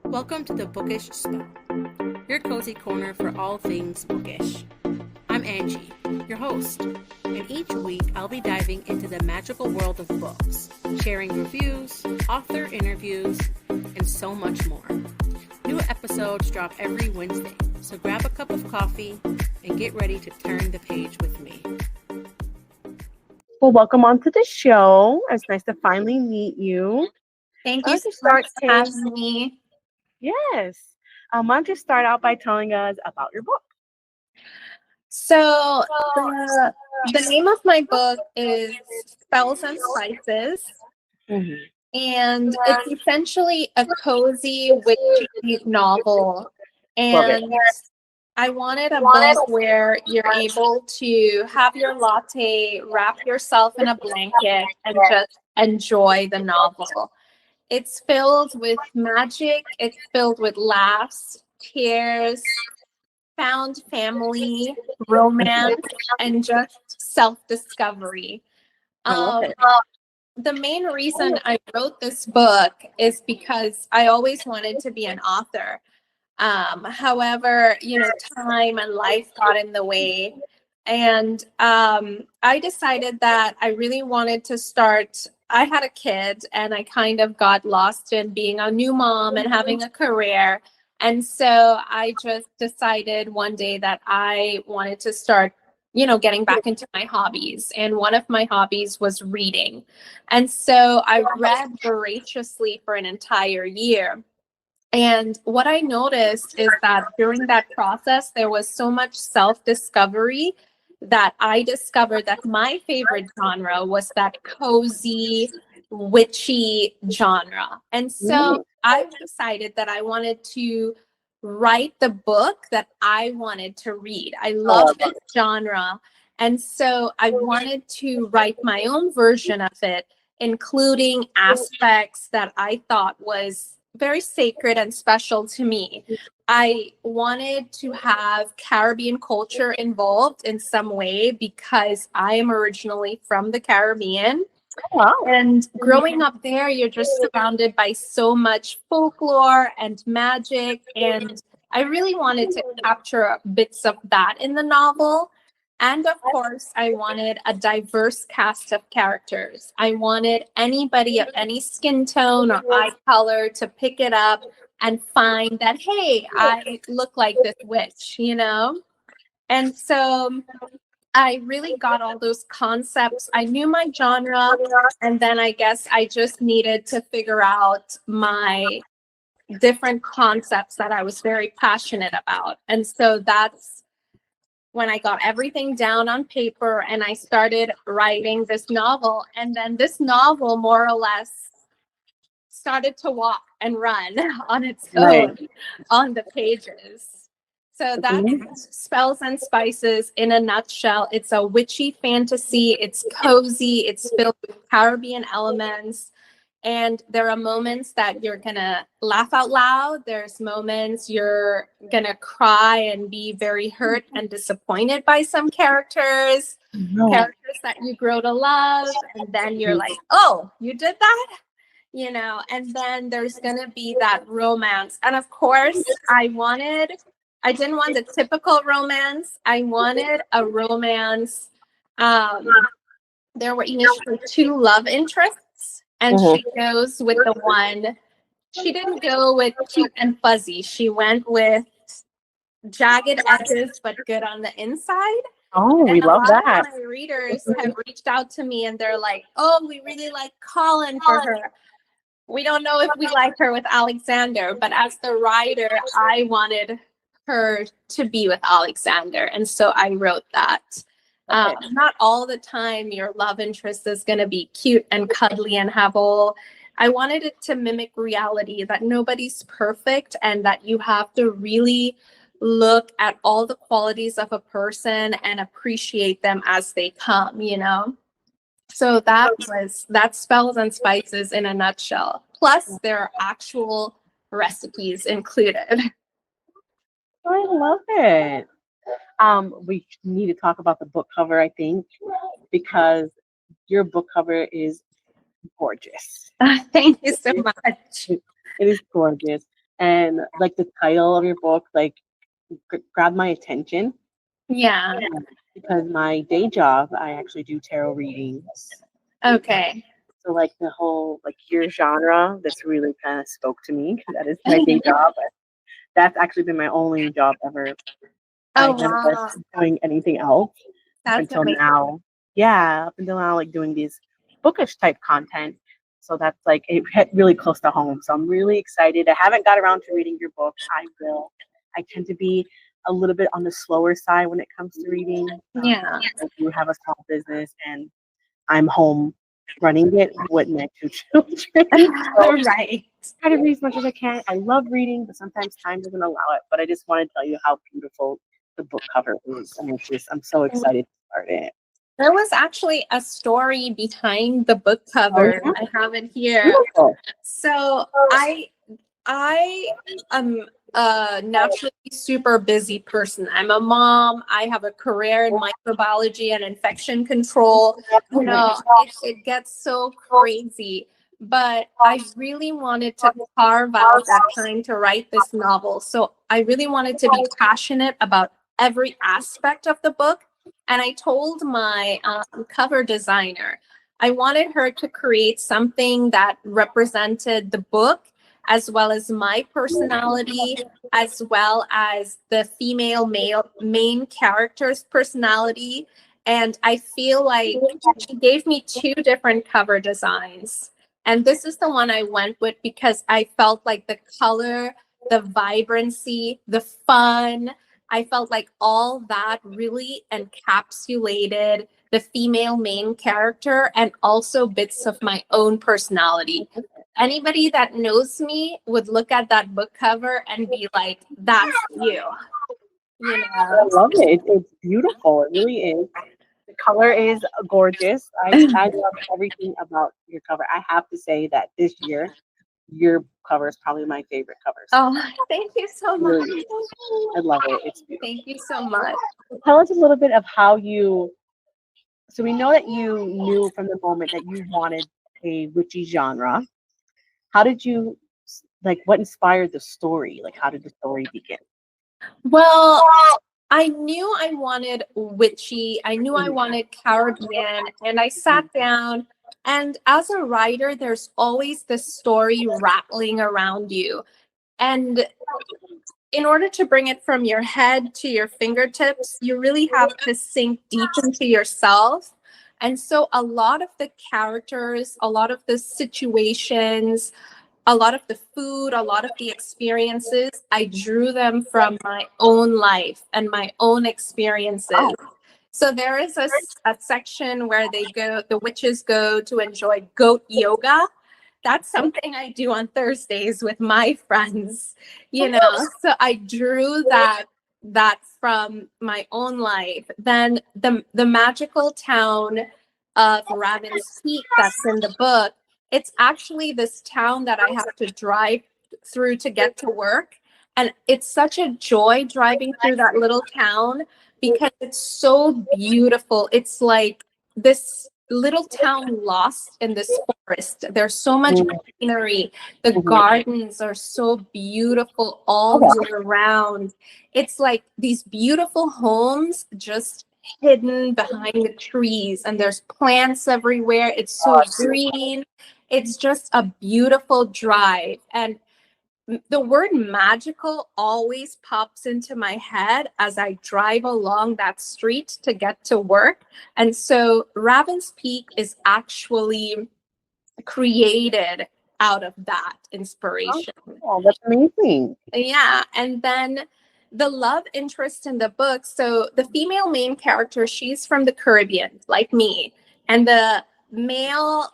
Welcome to the Bookish Spell, your cozy corner for all things bookish. I'm Angie, your host, and each week I'll be diving into the magical world of books, sharing reviews, author interviews, and so much more. New episodes drop every Wednesday, so grab a cup of coffee and get ready to turn the page with me. Well, welcome onto the show. It's nice to finally meet you. Thank Why you don't you so much start, for Kay? having me. Yes. Why don't you start out by telling us about your book? So the name of my book is Spells and Spices, and it's essentially a cozy witchy novel. And I wanted a book where you're able to have your latte, wrap yourself in a blanket, and just enjoy the novel. It's filled with magic. It's filled with laughs, tears, found family, romance, and just self-discovery. I love it. The main reason I wrote this book is because I always wanted to be an author. However, time and life got in the way. And I decided that I really wanted to start. I had a kid and I kind of got lost in being a new mom and having a career. And so I just decided one day that I wanted to start, getting back into my hobbies. And one of my hobbies was reading. And so I read voraciously for an entire year. And what I noticed is that during that process, there was so much self-discovery that I discovered that my favorite genre was that cozy, witchy genre. And so I decided that I wanted to write the book that I wanted to read. I love this genre. And so I wanted to write my own version of it, including aspects that I thought was very sacred and special to me. I wanted to have Caribbean culture involved in some way because I am originally from the Caribbean. Wow. And growing up there, you're just surrounded by so much folklore and magic. And I really wanted to capture bits of that in the novel. And of course, I wanted a diverse cast of characters. I wanted anybody of any skin tone or eye color to pick it up and find that, hey, I look like this witch, And so I really got all those concepts. I knew my genre, and then I guess I just needed to figure out my different concepts that I was very passionate about. And so that's when I got everything down on paper and I started writing this novel. And then this novel more or less started to walk and run on its own on the pages. So that's Spells and Spices in a nutshell. It's a witchy fantasy. It's cozy. It's filled with Caribbean elements. And there are moments that you're going to laugh out loud. There's moments you're going to cry and be very hurt and disappointed by some characters, characters that you grow to love. And then you're like, oh, you did that? And then there's going to be that romance. And of course, I didn't want the typical romance. I wanted a romance. There were initially two love interests. And she goes with the one, she didn't go with cute and fuzzy. She went with jagged edges, but good on the inside. Oh, we love that. A lot of my readers have reached out to me and they're like, oh, we really like Colin for her. We don't know if we like her with Alexander, but as the writer, I wanted her to be with Alexander. And so I wrote that. Not all the time your love interest is going to be cute and cuddly and have all. I wanted it to mimic reality, that nobody's perfect and that you have to really look at all the qualities of a person and appreciate them as they come, So that's Spells and Spices in a nutshell. Plus, there are actual recipes included. I love it. We need to talk about the book cover, I think, because your book cover is gorgeous. Thank you so much. It is gorgeous. and like the title of your book, like grabbed my attention. Yeah. Because my day job, I actually do tarot readings. Okay. So like the whole like your genre, this really kind of spoke to me. That is my day job. That's actually been my only job ever. Oh, I've never wow. been doing anything else up That's until amazing. now. Yeah, up until now, like doing these bookish type content. So that's like it hit really close to home. So I'm really excited. I haven't got around to reading your book. I will. I tend to be a little bit on the slower side when it comes to reading. Yeah. I do have a small business and I'm home running it with my two children. So Right. try to read as much as I can. I love reading, but sometimes time doesn't allow it. But I just want to tell you how beautiful the book cover is. And it's just, I'm so excited to start it. There was actually a story behind the book Oh, cover. yeah? I have it here. Beautiful. So I am a naturally super busy person. I'm a mom. I have a career in microbiology and infection control. You know, it gets so crazy. But I really wanted to carve out that time to write this novel. So I really wanted to be passionate about every aspect of the book. And I told my cover designer, I wanted her to create something that represented the book as well as my personality, as well as the female male main character's personality. And I feel like she gave me two different cover designs. And this is the one I went with because I felt like the color, the vibrancy, the fun, I felt like all that really encapsulated the female main character and also bits of my own personality. Anybody that knows me would look at that book cover and be like, that's you. You I know? love it. It's beautiful. It really is. The color is gorgeous. I love everything about your cover. I have to say that this year, your cover is probably my favorite covers. Oh, thank you so much. Really, I love it. It's beautiful. Thank you so much. Tell us a little bit of how you. So we know that you knew from the moment that you wanted a witchy genre. How did you like? What inspired the story? Like, how did the story begin? Well, I knew I wanted witchy. I knew I wanted Caribbean. And I sat down, and as a writer, there's always this story rattling around you. And in order to bring it from your head to your fingertips, you really have to sink deep into yourself. And so a lot of the characters, a lot of the situations, a lot of the food, a lot of the experiences, I drew them from my own life and my own experiences. Oh. So there is a section where the witches go to enjoy goat yoga. That's something I do on Thursdays with my friends, you know. So I drew that from my own life. Then the magical town of Raven's Peak that's in the book, it's actually this town that I have to drive through to get to work. And it's such a joy driving through that little town because it's so beautiful. It's like this little town lost in this forest. There's so much greenery. The gardens are so beautiful all year round. It's like these beautiful homes just hidden behind the trees, and there's plants everywhere. It's so green. It's just a beautiful drive. And the word magical always pops into my head as I drive along that street to get to work. And so Raven's Peak is actually created out of that inspiration. Oh, that's amazing. Yeah. And then the love interest in the book. So the female main character, she's from the Caribbean, like me. And the male,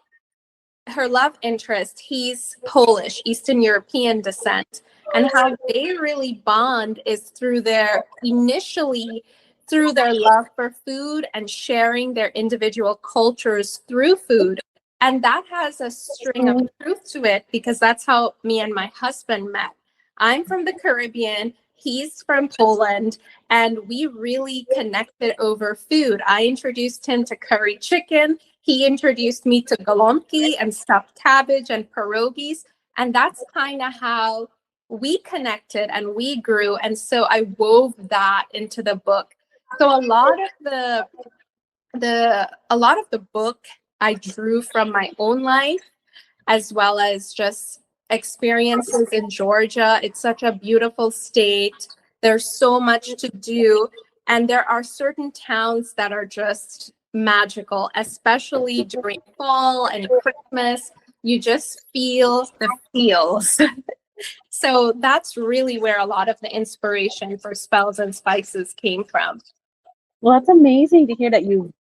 her love interest, he's Polish, Eastern European descent. And how they really bond is through initially through their love for food and sharing their individual cultures through food. And that has a string of truth to it because that's how me and my husband met. I'm from the Caribbean, he's from Poland, and we really connected over food. I introduced him to curry chicken. He introduced me to golonki and stuffed cabbage and pierogies. And that's kind of how we connected and we grew. And so I wove that into the book. So a lot of the book I drew from my own life, as well as just experiences in Georgia. It's such a beautiful state. There's so much to do. And there are certain towns that are just magical, especially during fall and Christmas. You just feel the feels. So that's really where a lot of the inspiration for Spells and Spices came from. Well, that's amazing to hear that you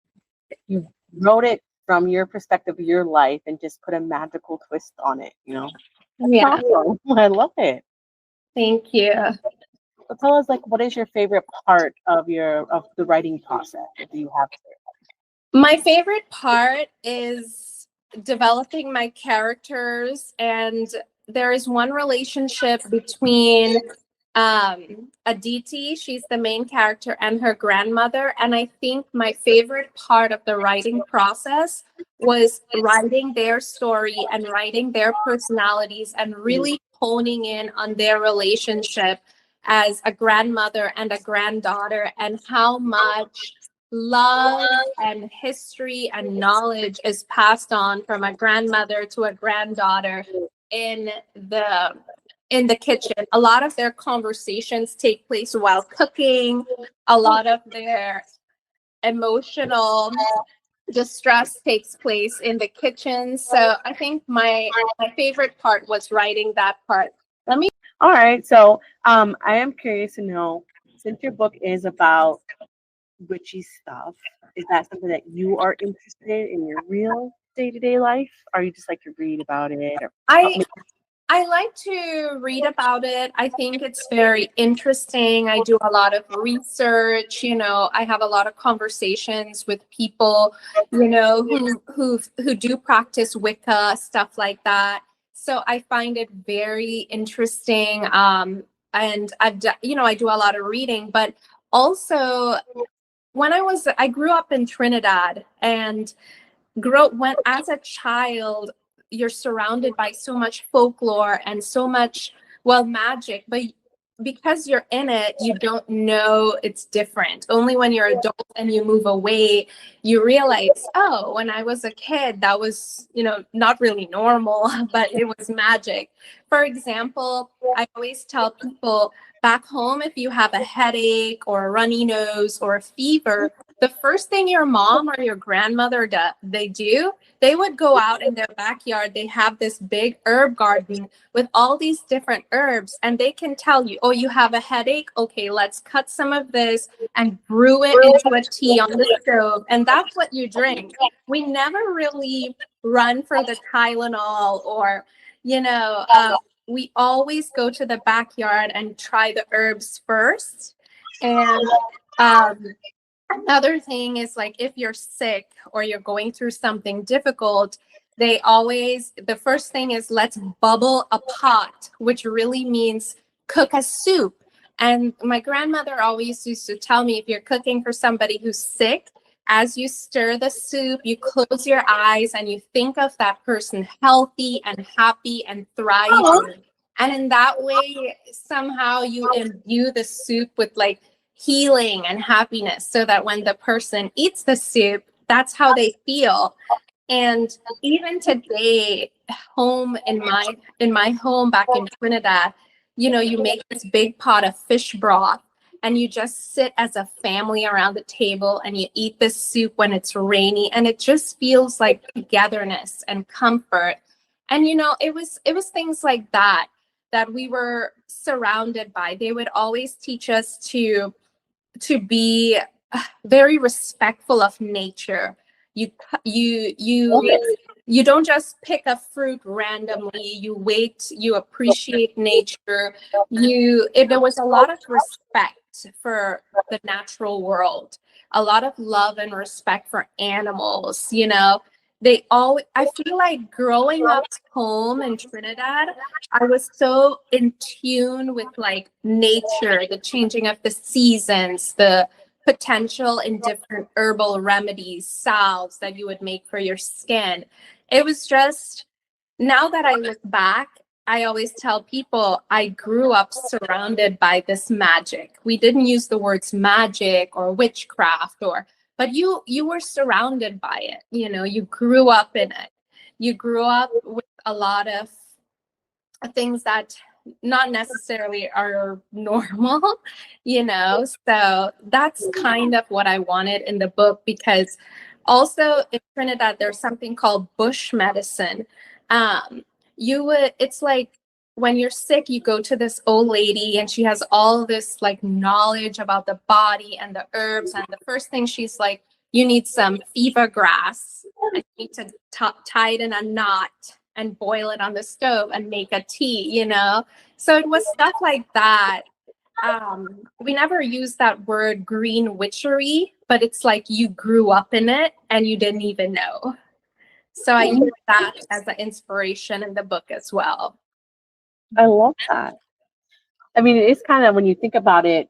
wrote it from your perspective of your life and just put a magical twist on it, you know? That's Yeah, awesome. I love it. thank you. So tell us, like, what is your favorite part of the writing process? What do you have to? My favorite part is developing my characters, and there is one relationship between Aditi, she's the main character, and her grandmother. And I think my favorite part of the writing process was writing their story and writing their personalities and really honing in on their relationship as a grandmother and a granddaughter, and how much love and history and knowledge is passed on from a grandmother to a granddaughter in the kitchen. A lot of their conversations take place while cooking. A lot of their emotional distress takes place in the kitchen. So I think my favorite part was writing that part. All right. So I am curious to know, since your book is about witchy stuff, is that something that you are interested in your real day-to-day life? Or you just like to read about it? Or I like to read about it. I think it's very interesting. I do a lot of research, I have a lot of conversations with people, who do practice Wicca, stuff like that. So I find it very interesting. And I do a lot of reading, but also I grew up in Trinidad, and as a child, you're surrounded by so much folklore and so much, magic, but because you're in it, you don't know it's different. Only when you're adult and you move away, you realize, oh, when I was a kid, that was, not really normal, but it was magic. For example, I always tell people back home, if you have a headache or a runny nose or a fever, the first thing your mom or your grandmother they would go out in their backyard. They have this big herb garden with all these different herbs, and they can tell you, oh, you have a headache? Okay, let's cut some of this and brew it into a tea on the stove. And that's what you drink. We never really run for the Tylenol or, we always go to the backyard and try the herbs first. And another thing is, like, if you're sick or you're going through something difficult, the first thing is, let's bubble a pot, which really means cook a soup. And my grandmother always used to tell me, if you're cooking for somebody who's sick, as you stir the soup, you close your eyes and you think of that person healthy and happy and thriving. And in that way, somehow you imbue the soup with like healing and happiness, so that when the person eats the soup, that's how they feel. And even today, home in my home back in Trinidad, you make this big pot of fish broth, and you just sit as a family around the table and you eat this soup when it's rainy, and it just feels like togetherness and comfort. And it was things like that we were surrounded by. They would always teach us to be very respectful of nature. You don't just pick a fruit randomly. You wait, you appreciate nature. There was a lot of respect for the natural world, a lot of love and respect for animals. I feel like growing up home in Trinidad, I was so in tune with like nature, the changing of the seasons, the potential in different herbal remedies, salves that you would make for your skin. It was just, now that I look back, I always tell people I grew up surrounded by this magic. We didn't use the words magic or witchcraft but you were surrounded by it. You know, you grew up in it. You grew up with a lot of things that not necessarily are normal, you know. So that's kind of what I wanted in the book, because also in Trinidad there's something called bush medicine. It's like when you're sick, you go to this old lady and she has all this like knowledge about the body and the herbs, and the first thing she's like, you need some fever grass and you need to tie it in a knot and boil it on the stove and make a tea, you know? So it was stuff like that. We never used that word green witchery, but it's like you grew up in it and you didn't even know. So I use that as an inspiration in the book as well. I love that. I mean, it's kind of, when you think about it,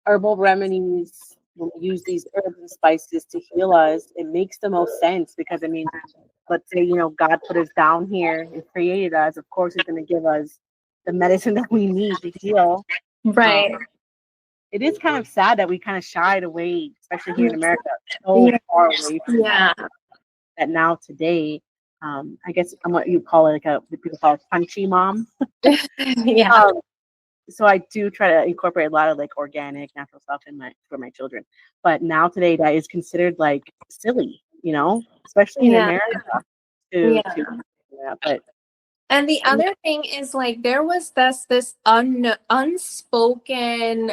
herbal remedies, when we use these herbs and spices to heal us, it makes the most sense, because I mean, let's say, you know, God put us down here and created us. Of course, He's going to give us the medicine that we need to heal. Right. It is kind of sad that we kind of shied away, especially here in America, so far away from that now today. I guess I'm what you call it, like people call it punchy mom. So I do try to incorporate a lot of like organic, natural stuff for my children. But now today, that is considered like silly, you know, especially in America. But and the other thing is, like, there was this unspoken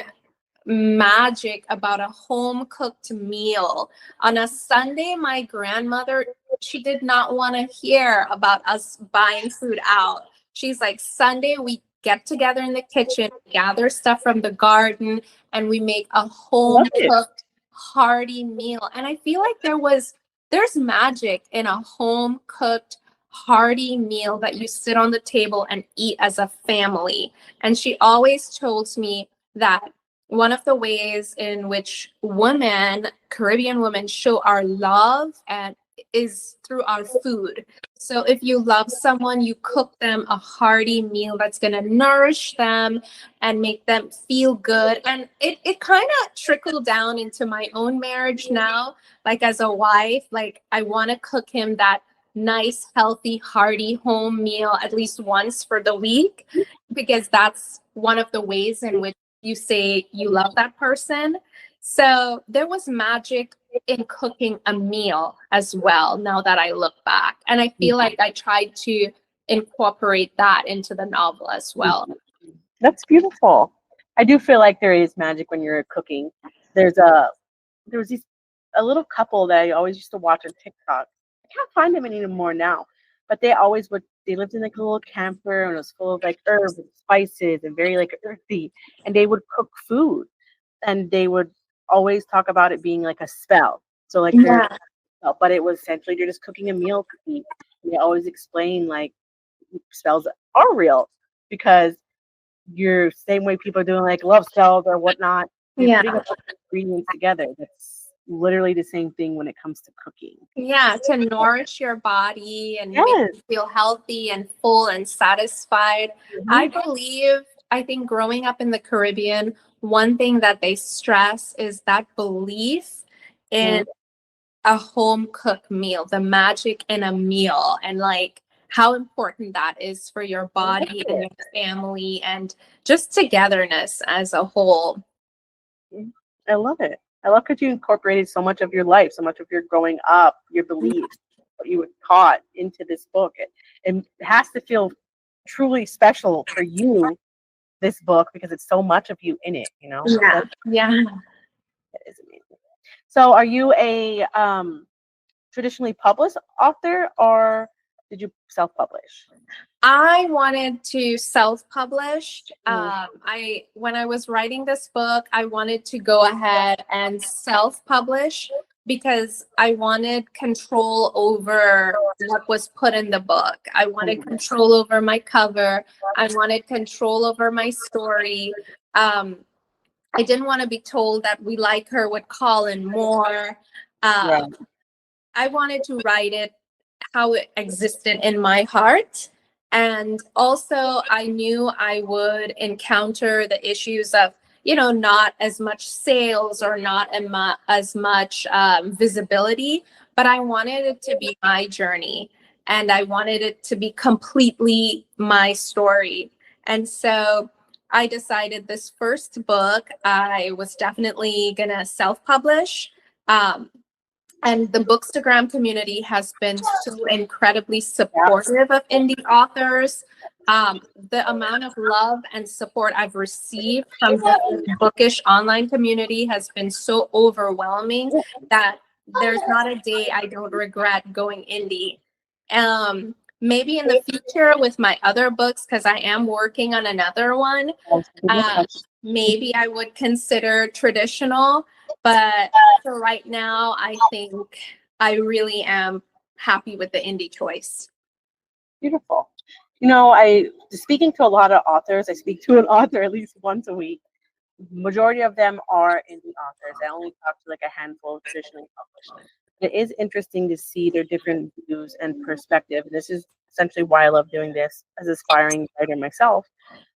magic about a home cooked meal on a Sunday. My grandmother, she did not want to hear about us buying food out. She's like, Sunday we get together in the kitchen, gather stuff from the garden, and we make a home cooked hearty meal. And I feel like there's magic in a home cooked hearty meal that you sit on the table and eat as a family. And she always told me that one of the ways in which Caribbean women, show our love and is through our food. So if you love someone, you cook them a hearty meal that's going to nourish them and make them feel good. And it kind of trickled down into my own marriage now. Like, as a wife, like, I want to cook him that nice, healthy, hearty home meal at least once for the week, because that's one of the ways in which you say you love that person. So there was magic in cooking a meal as well, now that I look back. And I feel like I tried to incorporate that into the novel as well. That's beautiful. I do feel like there is magic when you're cooking. There was a little couple that I always used to watch on TikTok. I can't find them anymore now, but they lived in like a little camper, and it was full of like herbs and spices and very like earthy, and they would cook food, and they would always talk about it being like a spell. So like, but it was essentially they're just cooking a meal to eat. They always explain like spells are real, because you're same way people are doing like love spells or whatnot. You're putting a bunch of ingredients together. That's literally the same thing when it comes to cooking. Yeah, to nourish your body and make you feel healthy and full and satisfied. I think growing up in the Caribbean, one thing that they stress is that belief in a home cooked meal, the magic in a meal, and like how important that is for your body and your family and just togetherness as a whole. I love it. I love that you incorporated so much of your life, so much of your growing up, your beliefs, what you were taught into this book. It has to feel truly special for you, this book, because it's so much of you in it, you know? Yeah. It is amazing. So are you a traditionally published author, or did you self-publish? I wanted to self-publish. When I was writing this book, I wanted to go ahead and self-publish because I wanted control over what was put in the book. I wanted control over my cover. I wanted control over my story. I didn't want to be told that We Like Her with Colin Moore. I wanted to write it how it existed in my heart. And also, I knew I would encounter the issues of, not as much sales or not as much visibility, but I wanted it to be my journey and I wanted it to be completely my story. And so I decided this first book, I was definitely going to self-publish. And the Bookstagram community has been so incredibly supportive of indie authors. The amount of love and support I've received from the Bookish online community has been so overwhelming that there's not a day I don't regret going indie. Maybe in the future with my other books, because I am working on another one, maybe I would consider traditional. But for right now, I think I really am happy with the indie choice. Beautiful. Speaking to a lot of authors, I speak to an author at least once a week. Majority of them are indie authors. I only talk to like a handful of traditionally published. It is interesting to see their different views and perspective. This is essentially why I love doing this as an aspiring writer myself.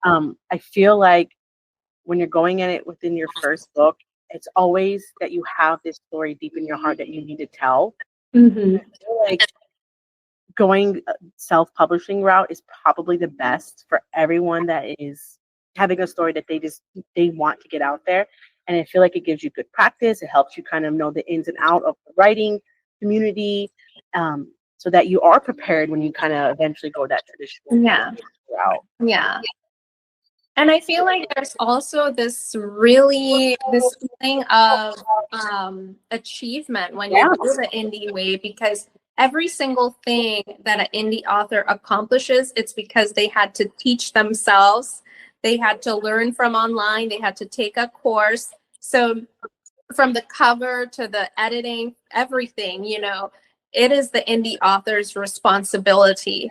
I feel like when you're going in it within your first book, it's always that you have this story deep in your heart that you need to tell. Mm-hmm. I feel like going self-publishing route is probably the best for everyone that is having a story that they want to get out there. And I feel like it gives you good practice. It helps you kind of know the ins and out of the writing community, so that you are prepared when you kind of eventually go that traditional route. Yeah. And I feel like there's also this feeling of achievement when you do the indie way, because every single thing that an indie author accomplishes, it's because they had to teach themselves, they had to learn from online, they had to take a course. So from the cover to the editing, everything, it is the indie author's responsibility.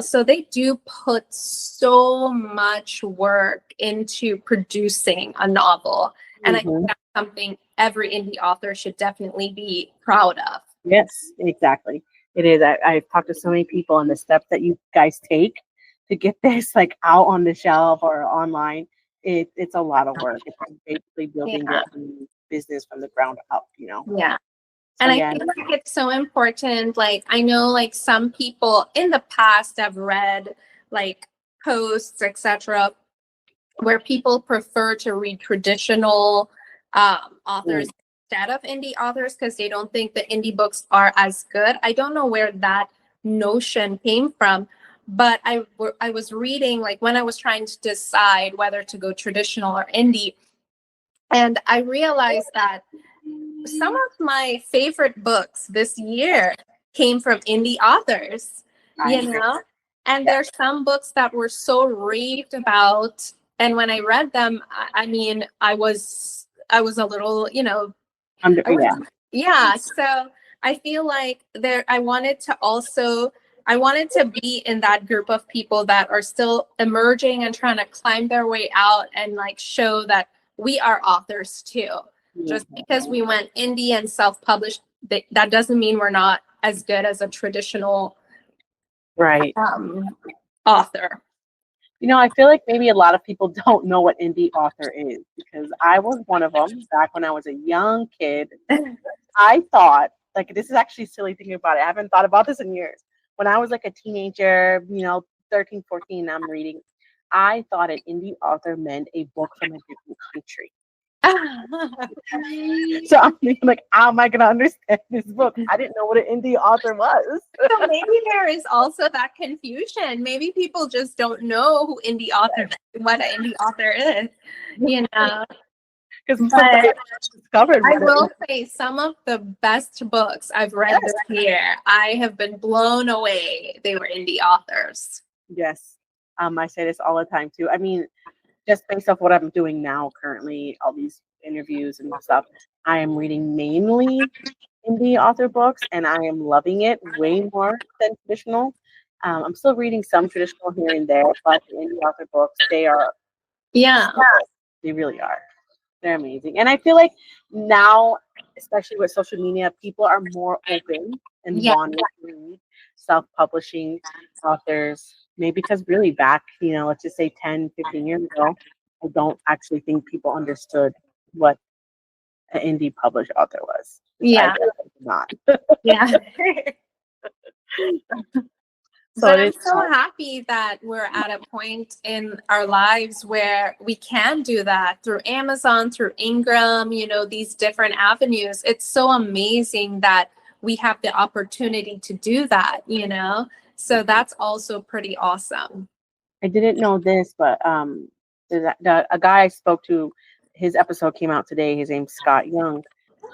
So they do put so much work into producing a novel. And I think that's something every indie author should definitely be proud of. Yes, exactly. It is. I've talked to so many people, and the steps that you guys take to get this like out on the shelf or online, it's a lot of work. It's basically building your own business from the ground up, Yeah. And I feel like it's so important. Like, I know like some people in the past have read like posts, etc., where people prefer to read traditional authors instead of indie authors because they don't think the indie books are as good. I don't know where that notion came from, but I was reading, like when I was trying to decide whether to go traditional or indie, and I realized that some of my favorite books this year came from indie authors, and there's some books that were so raved about. And when I read them, I mean, I was a little, So I feel like I wanted to be in that group of people that are still emerging and trying to climb their way out and like show that we are authors too. Just because we went indie and self-published, that doesn't mean we're not as good as a traditional author. I feel like maybe a lot of people don't know what indie author is, because I was one of them back when I was a young kid. I thought, like, this is actually silly thinking about it. I haven't thought about this in years. When I was like a teenager, 13, 14, I'm reading, I thought an indie author meant a book from a different country. So I'm thinking, like, how am I going to understand this book? I didn't know what an indie author was. So maybe there is also that confusion. Maybe people just don't know what an indie author is, Because I will say some of the best books I've read this year, I have been blown away. They were indie authors. Yes. I say this all the time too. I mean, just based off what I'm doing now currently, all these interviews and stuff, I am reading mainly indie author books, and I am loving it way more than traditional. I'm still reading some traditional here and there, but the indie author books, they are, they really are. They're amazing. And I feel like now, especially with social media, people are more open and Yeah. wanted to read self-publishing authors. Maybe because really back, let's just say 10, 15 years ago, I don't actually think people understood what an indie published author was. Which I Yeah. definitely did not. Yeah. So But it I'm is so happy that we're at a point in our lives where we can do that through Amazon, through Ingram, these different avenues. It's so amazing that we have the opportunity to do that, So that's also pretty awesome. I didn't know this, but a guy I spoke to, his episode came out today. His name's Scott Young.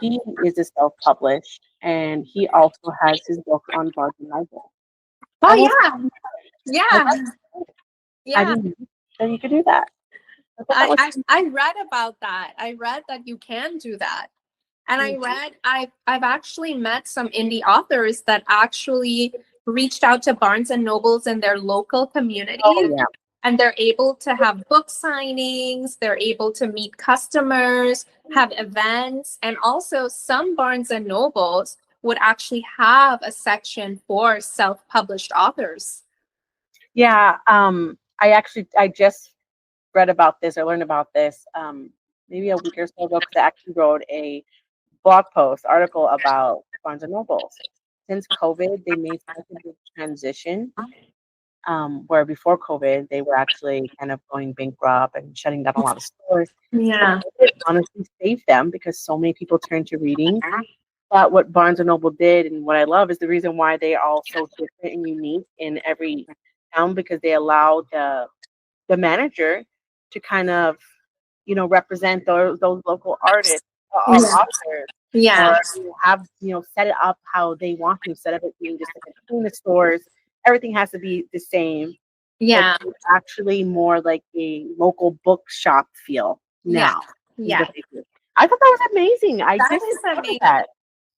He is a self-published, and he also has his book on Barnes and Noble. Oh, I yeah. Yeah. didn't know that you could do that. I read about that. I read that you can do that. And I've actually met some indie authors that actually reached out to Barnes and Nobles in their local communities. Oh, yeah. And they're able to have book signings, they're able to meet customers, have events, and also some Barnes and Nobles would actually have a section for self-published authors. Yeah, I just read about this or learned about this maybe a week or so ago, because I actually wrote a blog post article about Barnes and Nobles. Since COVID, they made such a big transition. Where before COVID, they were actually kind of going bankrupt and shutting down a lot of stores. Yeah. It honestly saved them because so many people turned to reading. But what Barnes and Noble did, and what I love, is the reason why they are all so different and unique in every town, because they allow the manager to kind of, represent those local artists, authors, Yeah. or have, set it up how they want to, instead of it being just like in the stores. Everything has to be the same. Yeah. It's actually more like a local bookshop feel now. Yeah. I thought that was amazing. I That just is love amazing. that.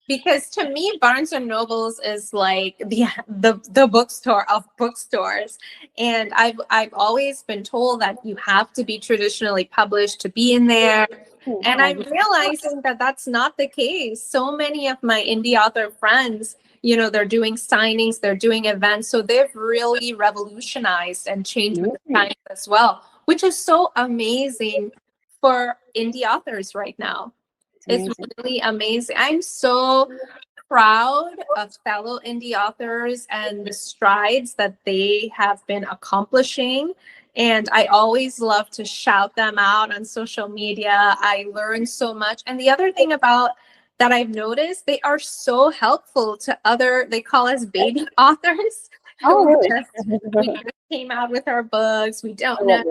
Because to me, Barnes and Nobles is like the bookstore of bookstores, and I've always been told that you have to be traditionally published to be in there, and I'm realizing that that's not the case. So many of my indie author friends, they're doing signings, they're doing events, so they've really revolutionized and changed with the times as well, which is so amazing for indie authors right now. It's really amazing. I'm so proud of fellow indie authors and the strides that they have been accomplishing. And I always love to shout them out on social media. I learn so much. And the other thing about that I've noticed, they are so helpful to they call us baby authors. Oh, really? We just came out with our books. We don't know.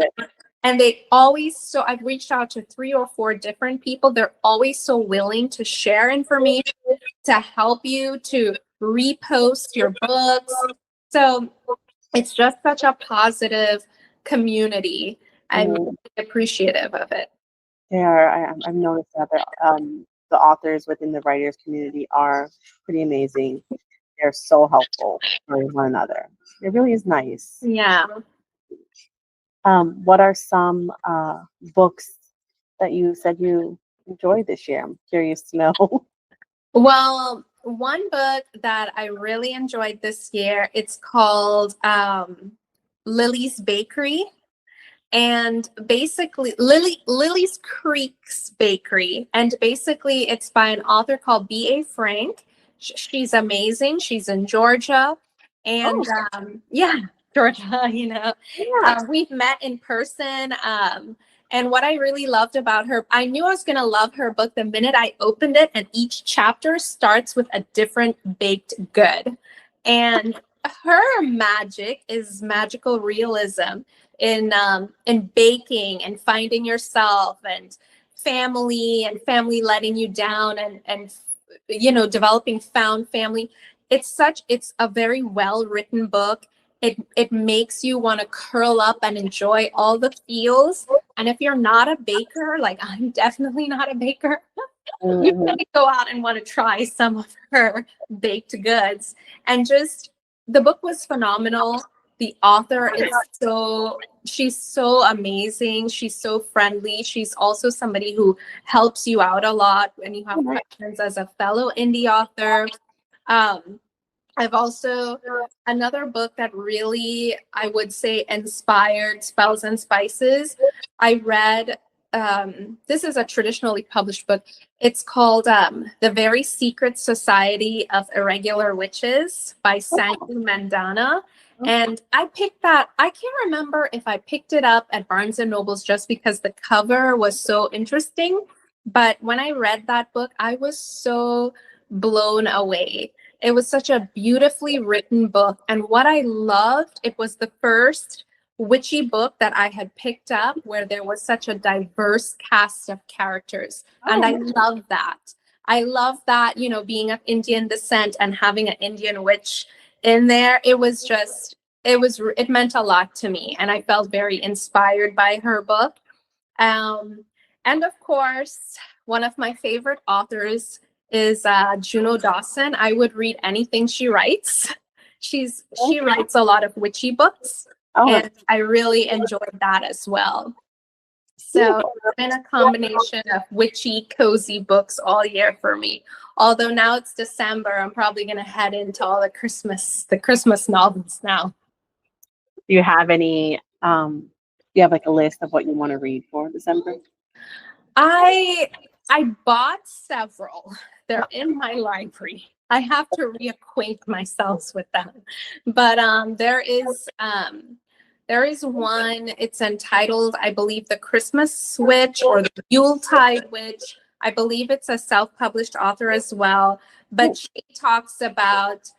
And they always, so I've reached out to 3 or 4 different people. They're always so willing to share information, to help you, to repost your books. So it's just such a positive community. I'm really appreciative of it. They are. I've noticed that the authors within the writers community are pretty amazing. They're so helpful for one another. It really is nice. Yeah. What are some books that you said you enjoyed this year? I'm curious to know. Well, one book that I really enjoyed this year, it's called Lily's Bakery. And basically, Lily's Creek's Bakery. And basically, it's by an author called B.A. Frank. She's amazing. She's in Georgia. And Georgia, we've met in person. And what I really loved about her, I knew I was going to love her book the minute I opened it. And each chapter starts with a different baked good. And her magic is magical realism in baking and finding yourself and family letting you down and developing found family. It's a very well written book. It makes you want to curl up and enjoy all the feels. And if you're not a baker, like I'm definitely not a baker, you can go out and want to try some of her baked goods. And just the book was phenomenal. The author is she's so amazing. She's so friendly. She's also somebody who helps you out a lot when you have questions as a fellow indie author. I've also, another book that really, I would say, inspired Spells and Spices. I read, this is a traditionally published book. It's called The Very Secret Society of Irregular Witches by Sandy Mandana. And I picked that, I can't remember if I picked it up at Barnes and Noble's just because the cover was so interesting. But when I read that book, I was so blown away. It was such a beautifully written book. And what I loved, it was the first witchy book that I had picked up where there was such a diverse cast of characters. And I love that. I love that, you know, being of Indian descent and having an Indian witch in there. It was just, it meant a lot to me. And I felt very inspired by her book. And of course, one of my favorite authors is Juno Dawson. I would read anything she writes. She writes a lot of witchy books, and I really enjoyed that as well. So it's been a combination of witchy, cozy books all year for me. Although now it's December, I'm probably going to head into all the Christmas novels now. Do you have any? Do you have like a list of what you want to read for December? I bought several. They're in my library. I have to reacquaint myself with them. But there is one. It's entitled, I believe, The Christmas Witch or The Yuletide Witch. I believe it's a self-published author as well. But she talks about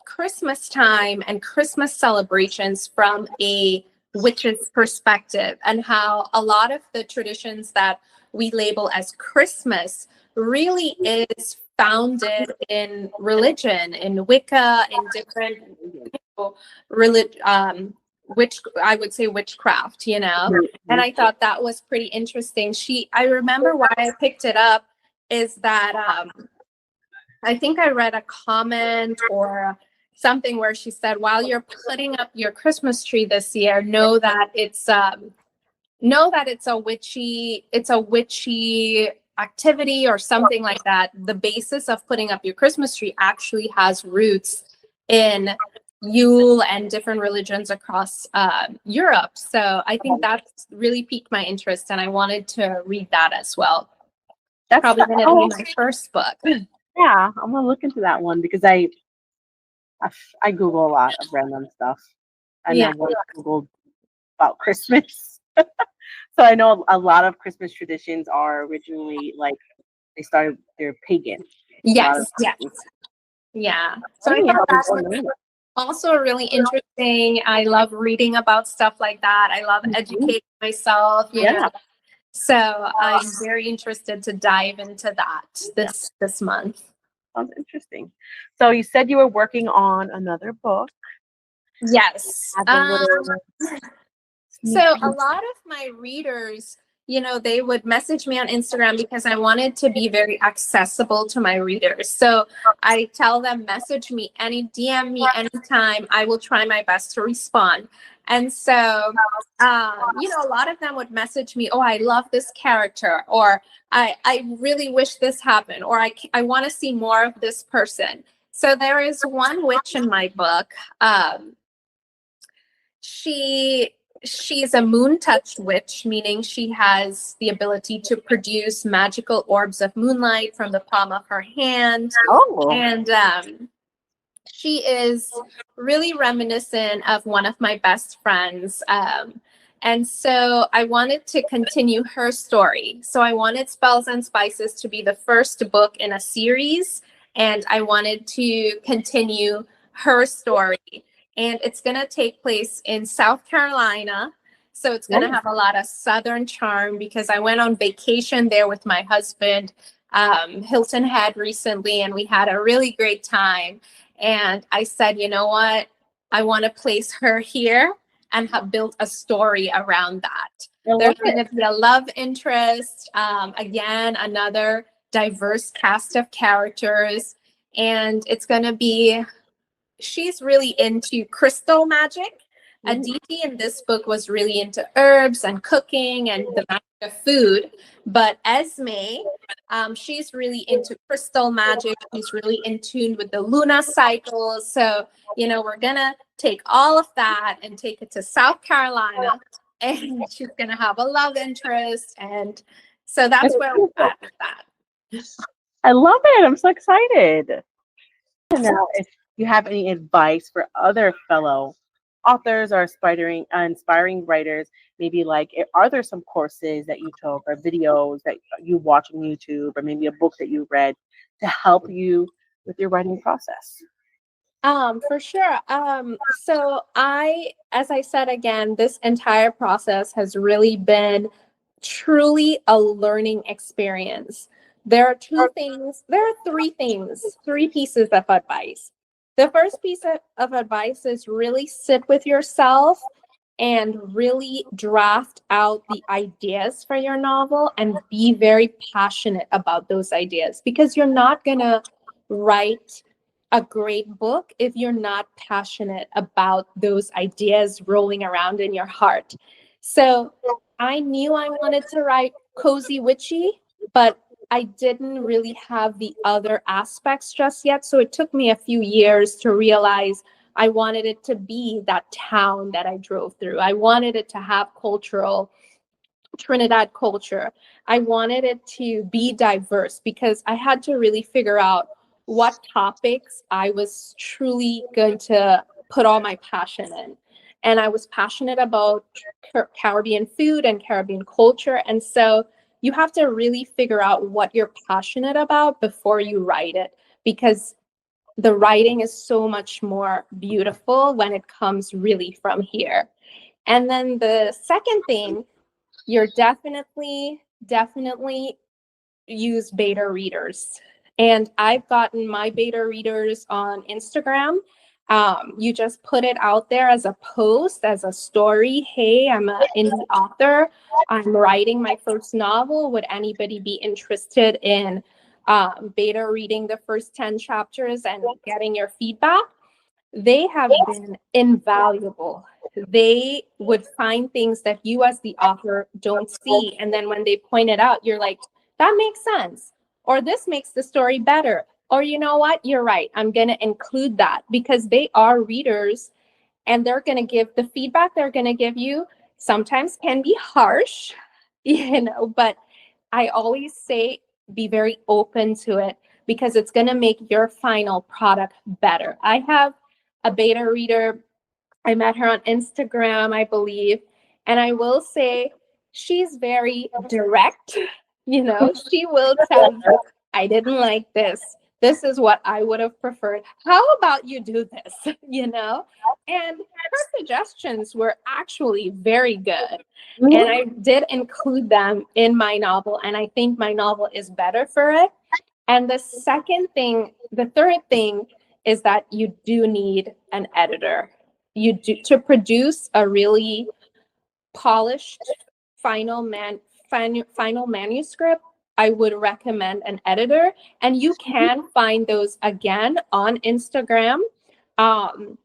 Christmas time and Christmas celebrations from a witch's perspective, and how a lot of the traditions that we label as Christmas really is founded in religion, in Wicca, in different I would say witchcraft, you know. And I thought that was pretty interesting. I remember why I picked it up is that I think I read a comment or something where she said, while you're putting up your Christmas tree this year, know that it's a witchy activity or something like that. The basis of putting up your Christmas tree actually has roots in Yule and different religions across Europe. So I think that's really piqued my interest, and I wanted to read that as well. That's probably going to be my first book. Yeah, I'm gonna look into that one because I Google a lot of random stuff, and then I Googled about Christmas. So I know a lot of Christmas traditions are originally like they're pagan. Yes. Yeah. So I thought that was also really interesting. I love reading about stuff like that. I love educating myself. You know? So I'm very interested to dive into that this month. Sounds interesting. So you said you were working on another book. Yes. So a lot of my readers, you know, they would message me on Instagram because I wanted to be very accessible to my readers. So I tell them, message me, DM me anytime. I will try my best to respond. And so, you know, a lot of them would message me, oh, I love this character, or I really wish this happened, or I want to see more of this person. So there is one witch in my book. She's a moon-touched witch, meaning she has the ability to produce magical orbs of moonlight from the palm of her hand. And she is really reminiscent of one of my best friends. And so I wanted to continue her story. So I wanted Spells and Spices to be the first book in a series, and I wanted to continue her story. And it's going to take place in South Carolina. So it's going to have a lot of Southern charm because I went on vacation there with my husband, Hilton Head, recently, and we had a really great time. And I said, you know what? I want to place her here and have built a story around that. There's going to be a love interest. Again, another diverse cast of characters. And it's going to be... She's really into crystal magic. Aditi in this book was really into herbs and cooking and the magic food, but Esme, she's really into crystal magic. She's really in tune with the Luna cycles. So, we're gonna take all of that and take it to South Carolina, and she's gonna have a love interest. And so that's where we're at with that. I love it. I'm so excited. Now, if you have any advice for other fellow authors or inspiring writers, maybe like, are there some courses that you took or videos that you watch on YouTube, or maybe a book that you read to help you with your writing process? For sure. So as I said again, this entire process has really been truly a learning experience. There are three pieces of advice. The first piece of advice is really sit with yourself and really draft out the ideas for your novel and be very passionate about those ideas, because you're not going to write a great book if you're not passionate about those ideas rolling around in your heart. So I knew I wanted to write cozy witchy, but I didn't really have the other aspects just yet. So it took me a few years to realize I wanted it to be that town that I drove through. I wanted it to have cultural Trinidad culture. I wanted it to be diverse, because I had to really figure out what topics I was truly going to put all my passion in. And I was passionate about Caribbean food and Caribbean culture. And so you have to really figure out what you're passionate about before you write it, because the writing is so much more beautiful when it comes really from here. And then the second thing, you're definitely use beta readers. And I've gotten my beta readers on Instagram. You just put it out there as a post, as a story. Hey, I'm an indie author. I'm writing my first novel. Would anybody be interested in beta reading the first 10 chapters and getting your feedback? They have been invaluable. They would find things that you as the author don't see. And then when they point it out, you're like, that makes sense. Or this makes the story better. Or you know what? You're right. I'm going to include that, because they are readers and they're going to give the feedback they're going to give you. Sometimes can be harsh, but I always say be very open to it, because it's going to make your final product better. I have a beta reader. I met her on Instagram, I believe. And I will say she's very direct. She will tell you, I didn't like this. This is what I would have preferred. How about you do this? And her suggestions were actually very good. And I did include them in my novel. And I think my novel is better for it. And the third thing is that you do need an editor. You do, to produce a really polished final manuscript. I would recommend an editor, and you can find those again on Instagram. And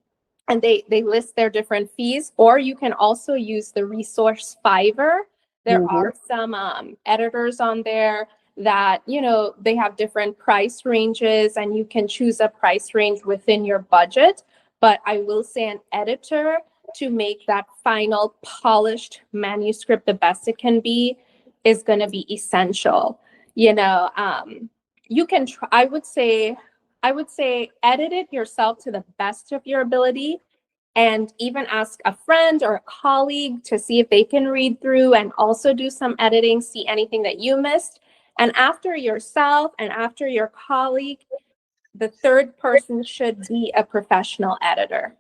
they list their different fees, or you can also use the resource Fiverr. There are some editors on there that, they have different price ranges, and you can choose a price range within your budget. But I will say an editor, to make that final polished manuscript the best it can be, is going to be essential. You can try, I would say edit it yourself to the best of your ability, and even ask a friend or a colleague to see if they can read through and also do some editing, see anything that you missed. And after yourself and after your colleague, the third person should be a professional editor.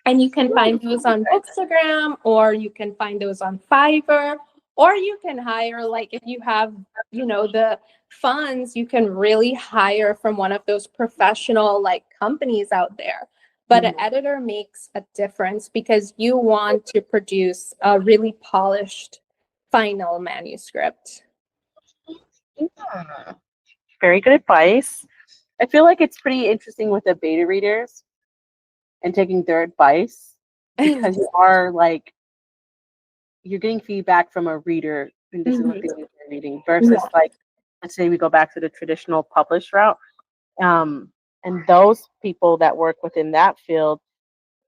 And you can find those on Bookstagram, or you can find those on Fiverr, or you can hire, like, if you have, the funds, you can really hire from one of those professional companies out there. But an editor makes a difference, because you want to produce a really polished final manuscript. Yeah. Very good advice. I feel like it's pretty interesting with the beta readers and taking their advice, because you're getting feedback from a reader and this is what they're reading versus like, let's say we go back to the traditional published route. And those people that work within that field,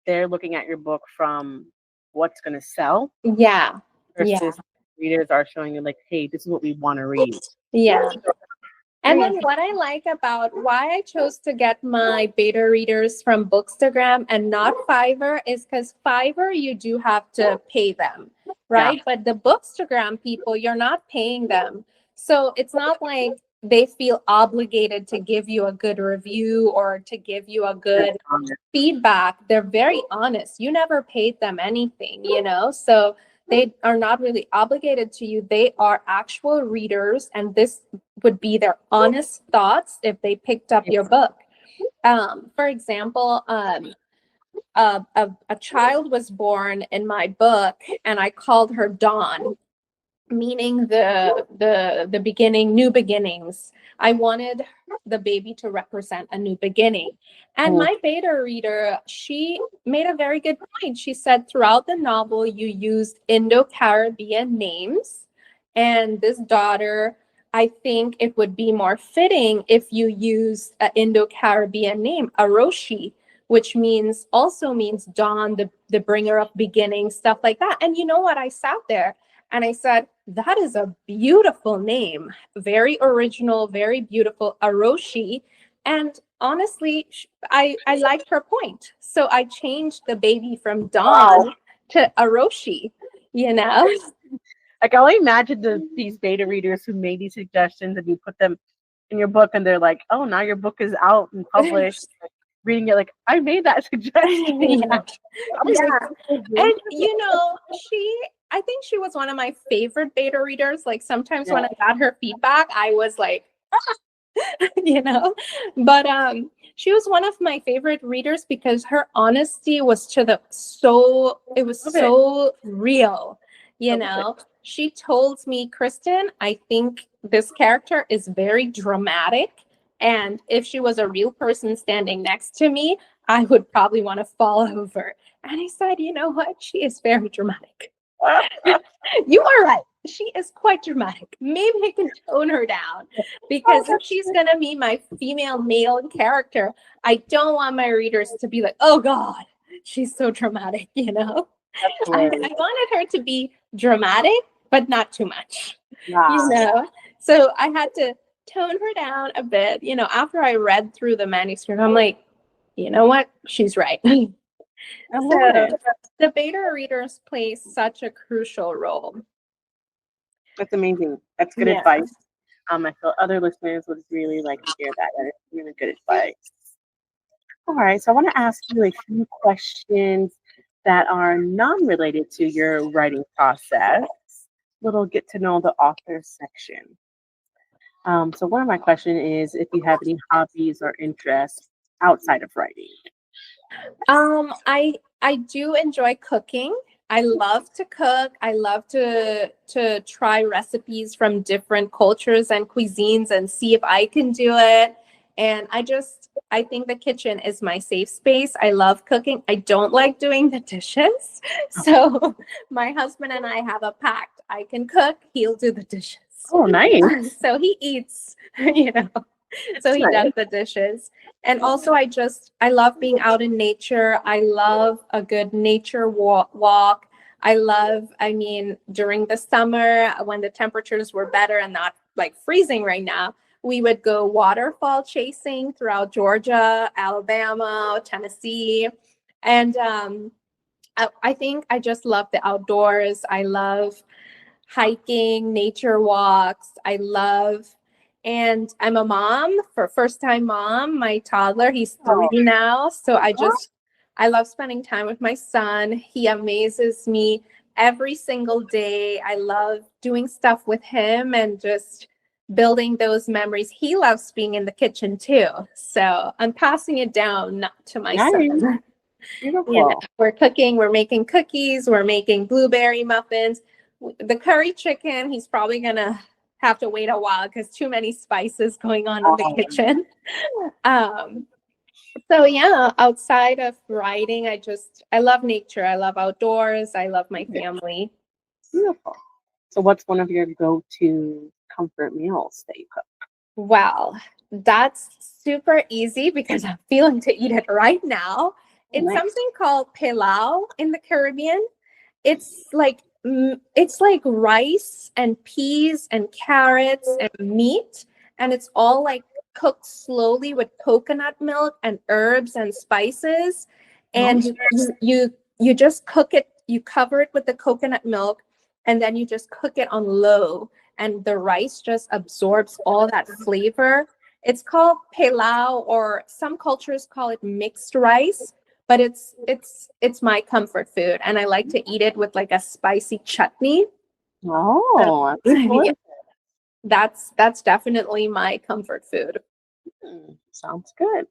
they're looking at your book from what's going to sell Yeah. versus readers are showing you like, hey, this is what we want to read. Yeah. And then what I like about why I chose to get my beta readers from Bookstagram and not Fiverr is because Fiverr, you do have to pay them, right? Yeah. But the Bookstagram people, you're not paying them. So it's not like they feel obligated to give you a good review or to give you a good feedback. They're very honest. You never paid them anything, you know? So they are not really obligated to you. They are actual readers, and this would be their honest thoughts if they picked up your book. For example, a child was born in my book, and I called her Dawn, meaning the beginning, new beginnings. I wanted the baby to represent a new beginning. And my beta reader, she made a very good point. She said throughout the novel, you used Indo-Caribbean names. And this daughter, I think it would be more fitting if you used an Indo-Caribbean name, Aroshi, which also means dawn, the bringer of beginnings, stuff like that. And you know what? I sat there and I said, that is a beautiful name, very original, very beautiful, Aroshi. And honestly, I liked her point. So I changed the baby from Dawn to Aroshi, you know? I can only imagine these beta readers who made these suggestions and you put them in your book and they're like, oh, now your book is out and published. Reading it like, I made that suggestion. Yeah. And, you know, I think she was one of my favorite beta readers. Like sometimes when I got her feedback, I was like, you know, but she was one of my favorite readers because her honesty was so real, you know. She told me, Kristen, I think this character is very dramatic. And if she was a real person standing next to me, I would probably want to fall over. And I said, you know what? She is very dramatic. You are right. She is quite dramatic. Maybe I can tone her down because if she's going to be my male character, I don't want my readers to be like, oh God, she's so dramatic, you know? I wanted her to be dramatic, but not too much, you know? So I had to tone her down a bit. You know, after I read through the manuscript, I'm like, you know what? She's right. So the beta readers play such a crucial role. That's amazing. That's good advice. I feel other listeners would really like to hear that. That is really good advice. All right, so I want to ask you a few questions that are non-related to your writing process. Little get to know the author section. So one of my questions is if you have any hobbies or interests outside of writing. I do enjoy cooking. I love to cook. I love to try recipes from different cultures and cuisines and see if I can do it. And I think the kitchen is my safe space. I love cooking. I don't like doing the dishes. So my husband and I have a pact. I can cook, he'll do the dishes. Oh, nice. So he eats, you know. So he does the dishes. And also I love being out in nature. I love a good nature walk. I mean, during the summer when the temperatures were better and not like freezing right now, we would go waterfall chasing throughout Georgia, Alabama, Tennessee. And I think I just love the outdoors. I love hiking, nature walks. And I'm a mom, first-time mom. My toddler, he's 3 now. So I love spending time with my son. He amazes me every single day. I love doing stuff with him and just building those memories. He loves being in the kitchen too. So I'm passing it down to my son. Beautiful. You know, we're cooking, we're making cookies, we're making blueberry muffins. The curry chicken, he's probably going to have to wait a while because too many spices going on in the kitchen. So yeah, outside of writing, I love nature. I love outdoors. I love my family. Beautiful. So what's one of your go-to comfort meals that you cook? Well, that's super easy because I'm feeling to eat it right now. It's Nice. something called pilau in the Caribbean. It's like rice and peas and carrots and meat, and it's all like cooked slowly with coconut milk and herbs and spices. And you just cook it, you cover it with the coconut milk, and then you just cook it on low, and the rice just absorbs all that flavor. It's called pilau, or some cultures call it mixed rice, but it's my comfort food, and I like to eat it with like a spicy chutney. Oh, that's Yeah, delicious. that's definitely my comfort food. Sounds good.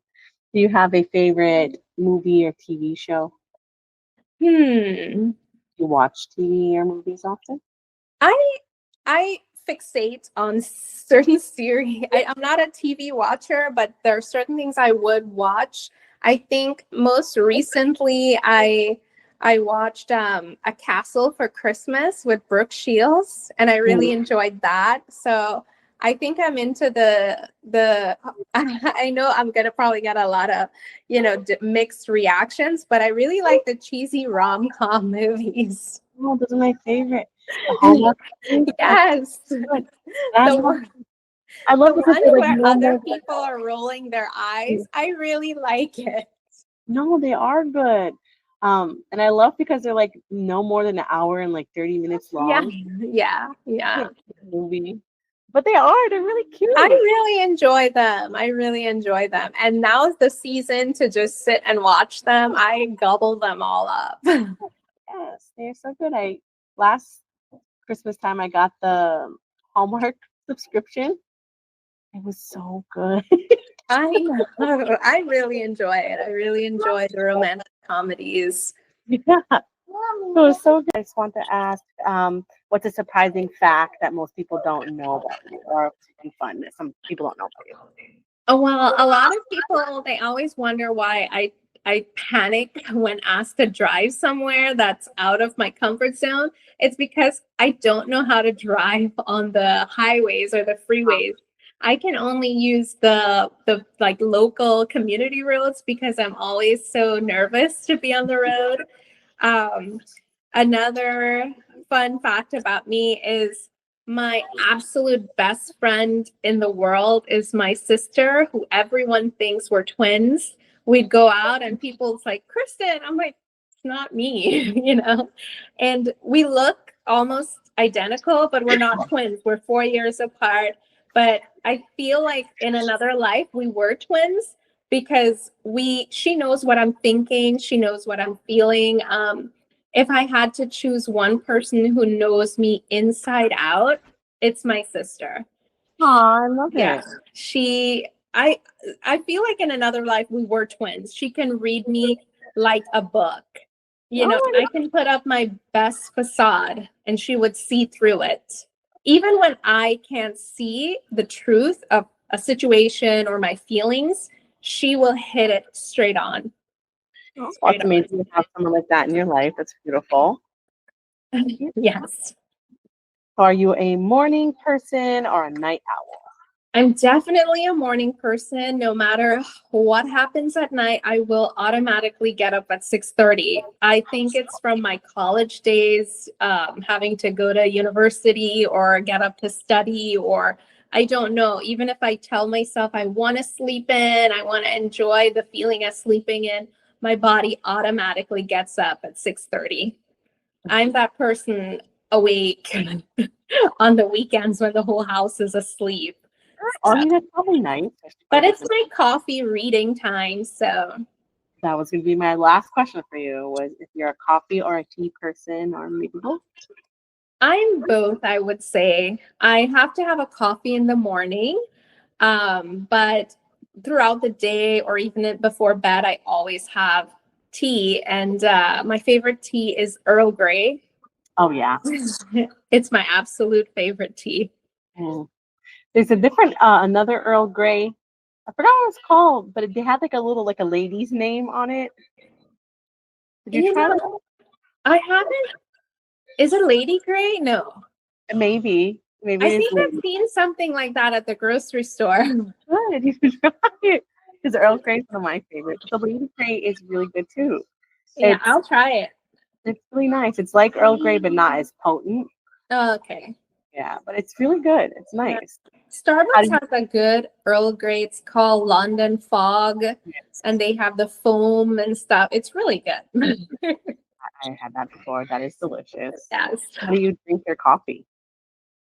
Do you have a favorite movie or TV show? Hmm. You watch TV or movies often? I fixate on certain series. I'm not a TV watcher, but there are certain things I would watch. I think most recently I watched A Castle for Christmas with Brooke Shields, and I really enjoyed that. So I think I'm into the I know I'm gonna probably get a lot of mixed reactions, but I really like the cheesy rom-com movies. Oh, those are my favorite. The Hallmark movies? Yes. Good. The one, I love the because ones they're like where other normal. people are rolling their eyes. I really like it. No, they are good. And I love because they're like no more than an hour and like 30 minutes Yeah, long. yeah. Movie. But they're really cute. I really enjoy them. And now is the season to just sit and watch them. I gobble them all up. Yes, they're so good. Last Christmas time I got the Hallmark subscription. It was so good. I know. I really enjoy it. I really enjoy the romantic comedies. Yeah. It was so good. I just want to ask, what's a surprising fact that most people don't know about you, or something fun that some people don't know about you? Oh, well, a lot of people, they always wonder why I panic when asked to drive somewhere that's out of my comfort zone. It's because I don't know how to drive on the highways or the freeways. I can only use the like local community roads because I'm always so nervous to be on the road. Another fun fact about me is my absolute best friend in the world is my sister, who everyone thinks we're twins. We'd go out and people's like, Kristen, I'm like, it's not me, and we look almost identical, but we're not twins. We're 4 years apart. But I feel like in another life we were twins because she knows what I'm thinking. She knows what I'm feeling. If I had to choose one person who knows me inside out, it's my sister. Aw, I love Yeah. it. I feel like in another life we were twins. She can read me like a book. I can put up my best facade and she would see through it. Even when I can't see the truth of a situation or my feelings, she will hit it straight on. Well, it's amazing to have someone like that in your life. That's beautiful. Yes. Are you a morning person or a night owl? I'm definitely a morning person. No matter what happens at night, I will automatically get up at 6:30. I think it's from my college days, having to go to university or get up to study, or I don't know. Even if I tell myself I want to sleep in, I want to enjoy the feeling of sleeping in, my body automatically gets up at 6:30. I'm that person awake on the weekends when the whole house is asleep. I mean, that's probably nice. But it's my coffee reading time, so. That was going to be my last question for you, was if you're a coffee or a tea person, or maybe both? I'm both, I would say. I have to have a coffee in the morning, but throughout the day or even before bed, I always have tea. And my favorite tea is Earl Grey. Oh, yeah. It's my absolute favorite tea. There's a different, another Earl Grey. I forgot what it's called, but they had like a lady's name on it. Did you try that? I haven't. Is it Lady Grey? No. Maybe I it's think I've seen something like that at the grocery store. good. You should try it. Because Earl Grey is one of my favorites. The Lady Grey is really good too. Yeah, It's I'll try it. it's really nice. It's like Earl Grey, but not as potent. Oh, okay. Yeah, but it's really good. It's nice. How Starbucks do has a good Earl Grey. It's called London Fog, and they have the foam and stuff. It's really good. I had that before. That is delicious. Yes. How do you drink your coffee?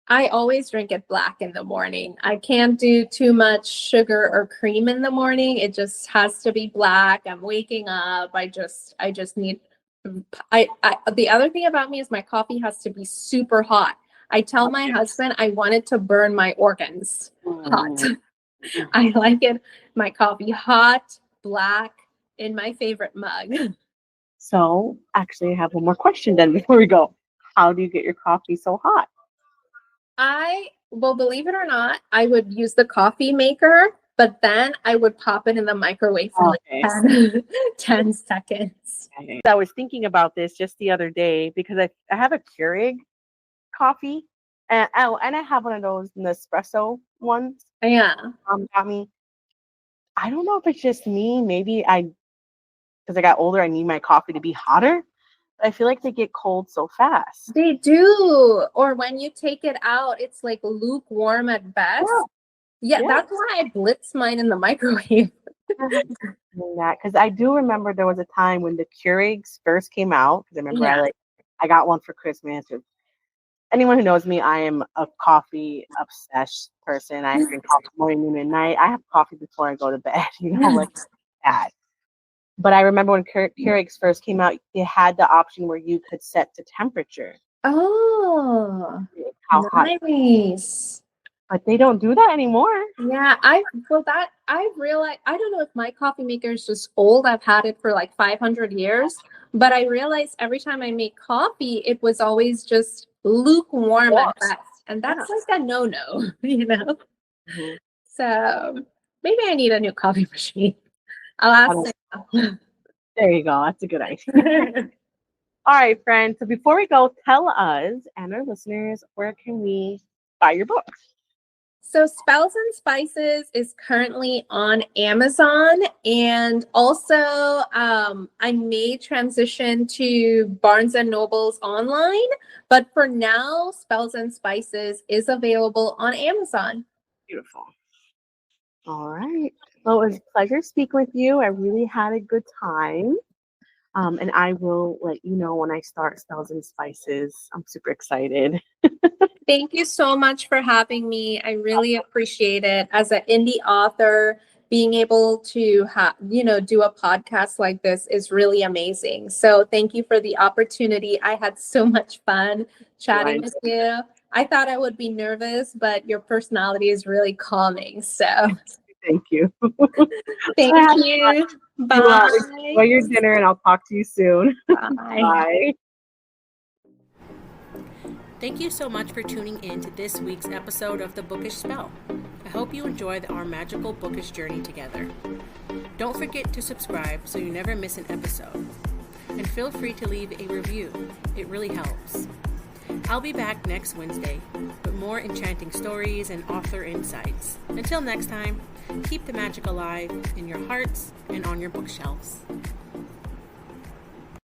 I always drink it black in the morning. I can't do too much sugar or cream in the morning. It just has to be black. I'm waking up. I just need the other thing about me is my coffee has to be super hot. I tell my husband I want it to burn my organs hot. I like it, my coffee hot, black, in my favorite mug. So, actually, I have one more question then before we go. How do you get your coffee so hot? Well, believe it or not, I would use the coffee maker, but then I would pop it in the microwave for like 10 seconds. Okay. I was thinking about this just the other day because I have a Keurig coffee and I have one of those Nespresso ones. Yeah. Got me. I don't know if it's just me. Maybe because I got older, I need my coffee to be hotter. I feel like they get cold so fast. They do. Or when you take it out, it's like lukewarm at best. Yeah, that's why I blitz mine in the microwave. Because I do remember there was a time when the Keurigs first came out. Because I remember I got one for Christmas. Anyone who knows me, I am a coffee obsessed person. I drink coffee morning, noon, and night. I have coffee before I go to bed. Like that. But I remember when Keurigs first came out, they had the option where you could set the temperature. Oh, how nice. Hot. But they don't do that anymore. Yeah, I realized, I don't know if my coffee maker is just old. I've had it for like 500 years. But I realized every time I make coffee, it was always just lukewarm at best. And that's like a no-no, Mm-hmm. So maybe I need a new coffee machine. I'll ask them. There you go. That's a good idea. All right, friends. So before we go, tell us and our listeners, where can we buy your books? So Spells and Spices is currently on Amazon, and also I may transition to Barnes and Noble's online, but for now, Spells and Spices is available on Amazon. Beautiful. All right. Well, it was a pleasure speaking with you. I really had a good time. And I will let you know when I start Spells and Spices. I'm super excited. Thank you so much for having me. I really appreciate it. As an indie author, being able to do a podcast like this is really amazing. So thank you for the opportunity. I had so much fun chatting with you. I thought I would be nervous, but your personality is really calming. So thank you. Thank you. Bye. Enjoy your dinner, and I'll talk to you soon. Bye. Bye. Thank you so much for tuning in to this week's episode of the Bookish Spell. I hope you enjoyed our magical bookish journey together. Don't forget to subscribe so you never miss an episode. And feel free to leave a review. It really helps. I'll be back next Wednesday with more enchanting stories and author insights. Until next time, keep the magic alive in your hearts and on your bookshelves.